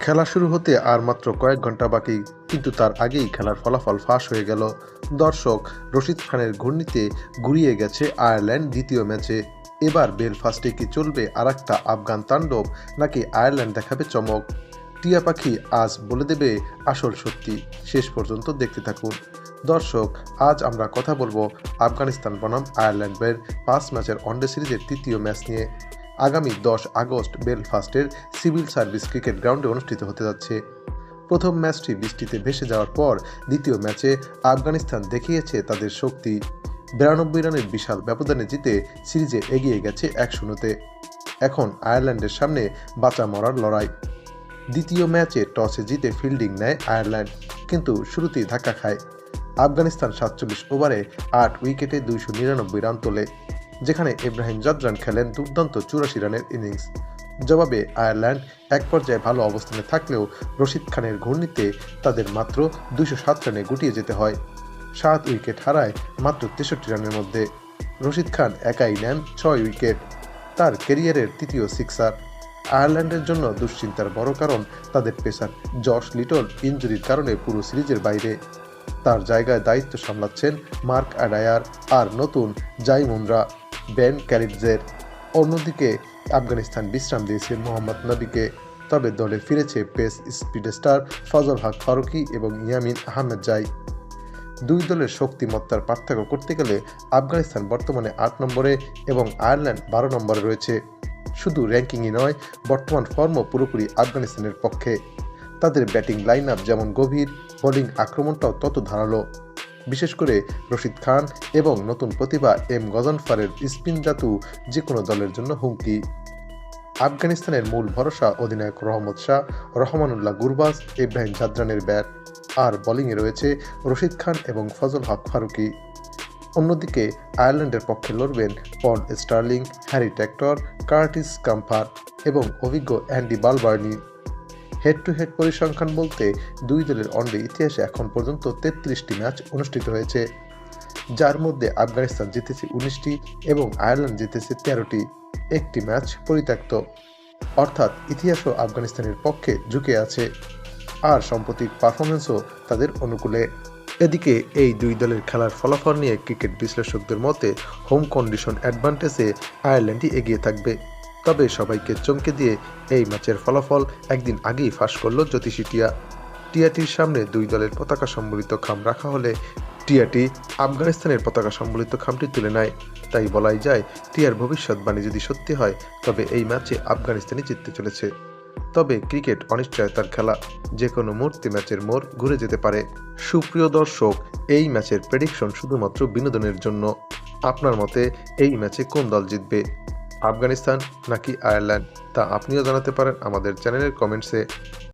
খেলা শুরু হতে আর মাত্র কয়েক ঘন্টা বাকি, কিন্তু তার আগেই খেলার ফলাফল ফাঁস হয়ে গেল। দর্শক, রশিদ খানের ঘূর্ণিতে গুড়িয়ে গেছে আয়ারল্যান্ড দ্বিতীয় ম্যাচে। এবার বেলফাস্টে কি চলবে আরেকটা আফগান তাণ্ডব, নাকি আয়ারল্যান্ড দেখাবে চমক? টিয়া পাখি আজ বলে দেবে আসল সত্যি। শেষ পর্যন্ত দেখতে থাকুন। দর্শক, আজ আমরা কথা বলবো আফগানিস্তান বনাম আয়ারল্যান্ডের 5 ম্যাচের ওয়ানডে সিরিজের তৃতীয় ম্যাচ নিয়ে। আগামী 10 আগস্ট বেলফাস্টের সিভিল সার্ভিস ক্রিকেট গ্রাউন্ডে অনুষ্ঠিত হতে যাচ্ছে। প্রথম ম্যাচটি বৃষ্টিতে ভেসে যাওয়ার পর দ্বিতীয় ম্যাচে আফগানিস্তান দেখিয়েছে তাদের শক্তি। 92 রানের বিশাল ব্যবধানে জিতে সিরিজে এগিয়ে গেছে 1-0-তে। এখন আয়ারল্যান্ডের সামনে বাঁচা মরার লড়াই। দ্বিতীয় ম্যাচে টসে জিতে ফিল্ডিং নেয় আয়ারল্যান্ড, কিন্তু শুরুতেই ধাক্কা খায়। আফগানিস্তান 47 ওভারে 8 উইকেটে 299 রান তোলে, যেখানে ইব্রাহিম জাদরান খেলেন দুর্দান্ত 84 রানের ইনিংস। জবাবে আয়ারল্যান্ড এক পর্যায়ে ভালো অবস্থানে থাকলেও রশিদ খানের ঘূর্ণিতে তাদের মাত্র 207 রানে গুটিয়ে যেতে হয়। 7 উইকেট হারায় মাত্র 63 রানের মধ্যে। রশিদ খান একাই নেন 6 উইকেট, তার ক্যারিয়ারের তৃতীয় সিক্সার। আয়ারল্যান্ডের জন্য দুশ্চিন্তার বড় কারণ তাদের পেসার জশ লিটল ইনজুরির কারণে পুরো সিরিজের বাইরে। তার জায়গায় দায়িত্ব সামলাচ্ছেন মার্ক অ্যাডায়ার আর নতুন জাইমুনরা বেন ক্যালিটজের। অন্যদিকে আফগানিস্তান বিশ্রাম দিয়েছে মোহাম্মদ নবীকে, তবে দলে ফিরেছে পেস স্পিড স্টার ফজল হক ফারুকি এবং ইয়ামিন আহমেদ জাই। দুই দলের শক্তিমত্তার পার্থক্য করতে গেলে আফগানিস্তান বর্তমানে 8 নম্বরে এবং আয়ারল্যান্ড 12 নম্বরে রয়েছে। শুধু র্যাঙ্কিংই নয়, বর্তমান ফর্মও পুরোপুরি আফগানিস্তানের পক্ষে। তাদের ব্যাটিং লাইন আপ যেমন গভীর, বোলিং আক্রমণটাও তত ধারালো। বিশেষ করে রশিদ খান এবং নতুন প্রতিভা এম গজনফারের স্পিন জাতু যে কোনো দলের জন্য হুমকি। আফগানিস্তানের মূল ভরসা অধিনায়ক রহমত শাহ, রহমানুল্লাহ গুরবাজ, ইব্রাহিম জাদরানের ব্যাট, আর বোলিংয়ে রয়েছে রশিদ খান এবং ফজল হক ফারুকি। অন্যদিকে আয়ারল্যান্ডের পক্ষে লড়বেন Paul Stirling, Harry Tector, Curtis Campher এবং অভিজ্ঞ Andy Balbirnie. Head to head পরিসংখ্যান বলতে দুই দলের ওয়ানডে ইতিহাসে এখন পর্যন্ত 33টি ম্যাচ অনুষ্ঠিত হয়েছে, যার মধ্যে আফগানিস্তান জিতেছে 19টি এবং আয়ারল্যান্ড জিতেছে 13টি। একটি ম্যাচ পরিত্যক্ত, অর্থাৎ ইতিহাসও আফগানিস্তানের পক্ষে ঝুঁকে আছে, আর সাম্প্রতিক পারফরমেন্সও তাদের অনুকূলে। এদিকে এই দুই দলের খেলার ফলাফল নিয়ে ক্রিকেট বিশ্লেষকদের মতে হোম কন্ডিশন অ্যাডভান্টেজে আয়ারল্যান্ডই এগিয়ে থাকবে। তবে সবাইকে চমকে দিয়ে এই ম্যাচের ফলাফল একদিন আগেই ফাঁস করল জ্যোতিষী টিয়া। টিয়াটির সামনে দুই দলের পতাকা সম্বলিত খাম রাখা হলে টিয়াটি আফগানিস্তানের পতাকা সম্বলিত খামটি তুলে নেয়। তাই বলাই যায়, টিয়ার ভবিষ্যৎবাণী যদি সত্যি হয়, তবে এই ম্যাচে আফগানিস্তানই জিততে চলেছে। তবে ক্রিকেট অনিশ্চয়তার খেলা, যে কোনো মুহূর্তে ম্যাচের মোড় ঘুরে যেতে পারে। সুপ্রিয় দর্শক, এই ম্যাচের প্রেডিকশন শুধুমাত্র বিনোদনের জন্য। আপনার মতে এই ম্যাচে কোন দল জিতবে, আফগানিস্তান নাকি আয়ারল্যান্ড, তা আপনিও জানাতে পারেন আমাদের চ্যানেলের কমেন্টসে।